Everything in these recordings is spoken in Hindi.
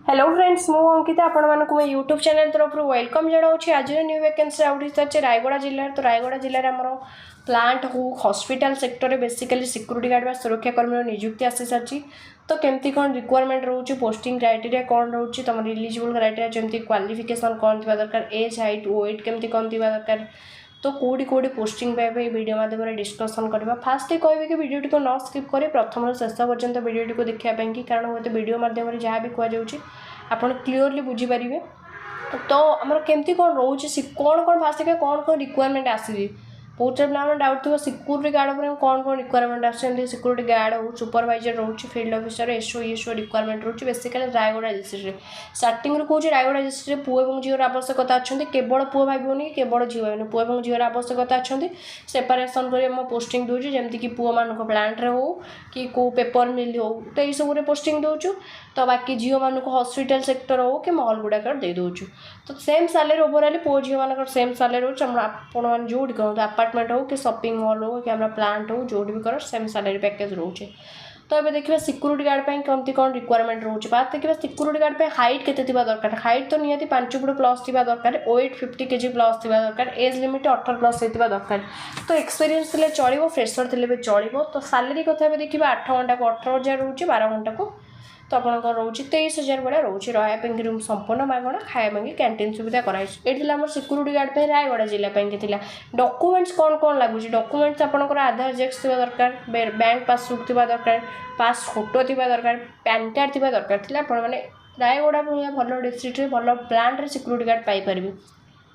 हेलो फ्रेंड्स मु अंकिता आपण मानक मैं यूट्यूब चैनल तरफ वेलकम जनाऊँ आज न्यू वैकेंसी आउट होती रायगड़ा जिले तो रायगड़ा जिले में आमर प्लांट हो हॉस्पिटल सेक्टर में बेसिकली सिक्यूरीटी गार्ड सुरक्षाकर्मी नियुक्ति आसी सारी तो केमती कौन रिक्वायरमेंट रोचे पोस्टिंग क्राइटेरिया कौन रोचे तुम इलिजिबल क्राइटेरिया जमी क्वालिफिकेशन कौन थी दरकार एज हाइट वेट केमती कौन थी दरकार तो कौटी कौटी पोस्टिंग पाइबे वीडियो माध्यम डिस्कसन करवा फास्ट कहे कि वीडियो को न स्किप करें प्रथम शेष पर्यंत वीडियो को देखापी कि कारण हूँ वीडियो माध्यम जहाँ भी कहुच्छी आप क्लीयरली बुझीपारे तो आमर केमती कौन रोचे कौन कौन फास्ट कौन कौन रिक्वायरमेंट आसी बहुत सारे पिला डाउट थी सिक्यूरीटी गार्ड पर कौन कौन रिक्वायरमेंट आसती सिक्यूरीटी गार्ड हो सुपरवाइजर रोचे फील्ड ऑफिसर एसओ रिक्वायरमेंट रोचे बेसिकली रायगड़ा डिस्ट्रिक्ट में स्टार्टिंग कौन रायगड़ा डिस्ट्रिक्ट पुओ और झीर आवश्यकता अच्छा केवल पुओ भाई केवल झील भाई पुओ और झीर आवश्यकता अच्छा सेपारेसन कर पोस्टिंग दूसरी जमीक पुओ मान प्लांट्रे हो कि कौ पेपर मिल हो तो यही सब पोस्टिंग दूचु तो बाकी झील मान हॉस्पिटल सेक्टर हो कि मॉल गुड़ाक दे दूचु तो सेम सालेरी ओवरऑल पुओ झील मान सेम सालेरी हो जो कहते अपार्टमेंट हो कि शॉपिंग मॉल हो कि प्लांट हो जो भी कर सेम सालेरी पैकेज रोचे तो ये देखिए सिक्यूरीटी गार्ड कमती कौन रिक्वायरमेंट रोचे बात देखिए सिक्यूरीटी गार्ड हाइट केते दरकार हाइट तो निहाती 5 फुट प्लस थी दरकार वेट 50 kg प्लस थी दरकार एज लिमिट 18 प्लस होता दरकार तो एक्सपीरियंस थे चलो फ्रेशर थे भी चलो तो सालेरी कथा देखिए 8 घंटा को 18,000 रोचे 12 घंटा को तो आप रोचे 23,000 भाया रोचे रहा रूम संपूर्ण मागणा खाया कैंटीन सुविधा कराई सिक्यूरीटी गार्ड रायगड़ा जिला डॉक्यूमेंट्स कौन कौन लगुच डॉक्यूमेंट्स आपंकर आधार जेक्स थी दरकार बैंक पासबुक थी दरकार पास फोटो थी दरकार पैन कार्ड थी दरकार आपने रायगड़ा भल डिस्ट्रिक्ट भल प्लांट सिक्यूरीटी गार्ड पाइपर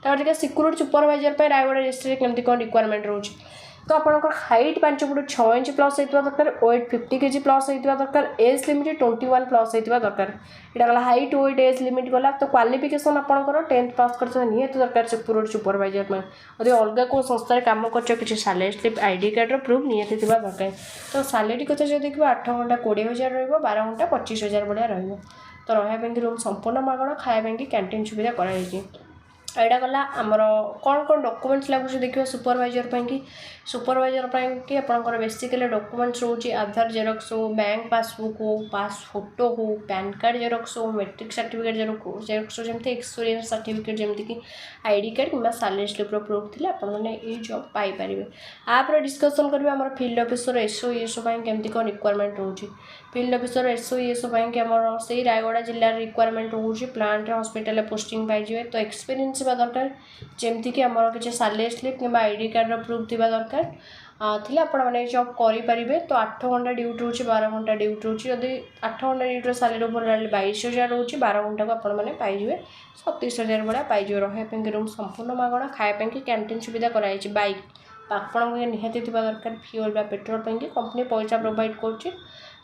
तो सिक्यूरीटी सुपरवाइजर रायगड़ा डिस्ट्रिक्ट केमती कौन रिक्वायरमेंट रोचे तो आपंकर हाइट 5 फुट 6 इंच प्लस होता दरकार वेट 50 kg प्लस होता दरकार एज लिमिट 21 प्लस होता दरकार यहाँ गला हाइट वेट एज लिमिट गला तो क्वालिफिकेशन आपंकर 10th पास कर निहत दरकार सिक्यूरीटी सुपरवाइजर में यदि अलग कौ संस्थार कम कर किसी salary slip ID card proof निहत दरकार तो सालेरी कथा जो देखिए 8 घंटा 20,000 12 घंटा 25,000 भाया तो रहा रूम संपूर्ण मागणा खाया कैंटीन सुविधा कराई एटा गला आमर कौन कौन डॉक्यूमेंट्स लगुच देखिए सुपरवाइजर कि आपंकर बेसिकली डॉक्यूमेंट्स रोचे आधार जेरक्स हो बैंक पासबुक हो पास फोटो हो पैन कार्ड जेरक्स हो मैट्रिक सर्टिफिकेट जेरक्स हो जमी एक्सपीरियंस सर्टिफिकेट जमीक आईडी कार्ड कि सालेरी स्लिप्र प्रूफ थी आपने जॉब पाइपर आप डिस्कसन करेंगे आम फील्ड ऑफिसर एसओ केमती कौन रिक्वायरमेंट रोचे फील्ड ऑफिसर एसओ कि आम से रायगड़ा जिले रिक्वायरमेंट रोचे प्लांट हॉस्पिटल पोस्टिंग पाइबे तो एक्सपीरियंस दरकार जमीक आम किसी सालेरी स्लिप कि आईडी कार्ड प्रूफ थी दरकार थी आपने जॉब करेंगे तो 8 घंटा ड्यूटी रोचे 12 घंटा ड्यूटी रोचे जदि 8 घंटा ड्यूटी सालेरी ओवर 22,000 रोचे 12 घंटा को आपने पाइबे 37,000 भाया पाइबे रहा रूम संपूर्ण मागणा खाया कैंटीन सुविधा कराई बैक आपण निहाती दरकार फ्यूल पेट्रोल कंपनी पैसा प्रोवाइड कर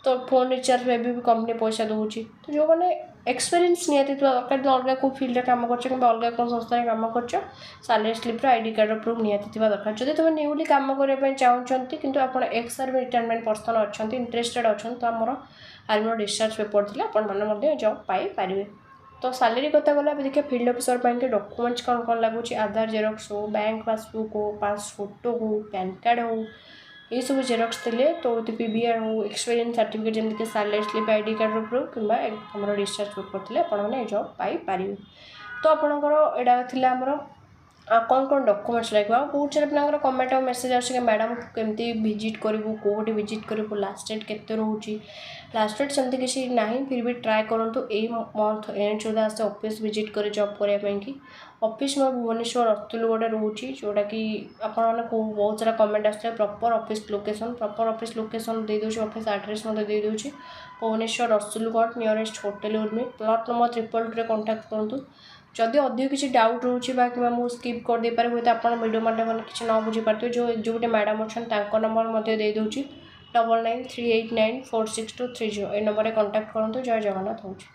तो फोन रिचार्ज में भी कंपनी पैसा दूसरी तो जो मैंने एक्सपीरियंस निहाती दरकार अलग को फील्ड कम कर अलग कौन संस्था कम कर सालेरी स्लिप्र आईडी कार्ड प्रूफ निहाती दरकार जब तुम न्यूली कम करने चाहते कि आप एक्स आर्मी रिटायरमेंट पर्सन अच्छा इंटरेस्टेड अच्छा तो आमर आर्मी डिस्चार्ज पेपर थी आपने जॉब पाइपर तो सालेरी कथा गला देखिए फील्ड ऑफिसर डॉक्यूमेंट्स कौन कौन लगुच आधार जेरक्स हो बैंक पासबुक हो पास फोटो हो पैन कार्ड हो ये सब जेरक्स थे तो पीवीआर हो एक्सपीरियंस सर्टिफिकेट जमीक salary slip ID card proof कि आम डिस्चार्ज पेपर थी आपने जॉब पाइपर तो आपंकर यहाँ थी कौन कौन डॉक्यूमेंट्स लगे बहुत सारे पिला कमेंट और मेसेज आसे मैडम केमती विजिट करूँ कौटी विजिट करूँ लास्ट डेट केते रोचे लास्ट डेट सेमती किसी ना फिर भी ट्राए करूँ यही मंथ एंड सुधा आसे ऑफिस विजिट कर जॉब करने ऑफिस में भुवनेश्वर रतुलगढ़ रोचे जोटा कि आपने बहुत सारा कमेंट आसते प्रॉपर ऑफिस लोकेशन दे दूसरी ऑफिस एड्रेस दे दूसरी Bhubaneswar Ratulgarh nearest hotel Urmi plot number 322 contact करूँ जदि अधिक किसी डाउट रोचे कि स्किप कर दे पारे हुए आप वीडियो माध्यम किसी न बुझी पारे जो गोटे मैडम अच्छा नंबर दे दूसरी 9938946230 ये नंबर कॉन्टैक्ट करूँ जय जगन्नाथ।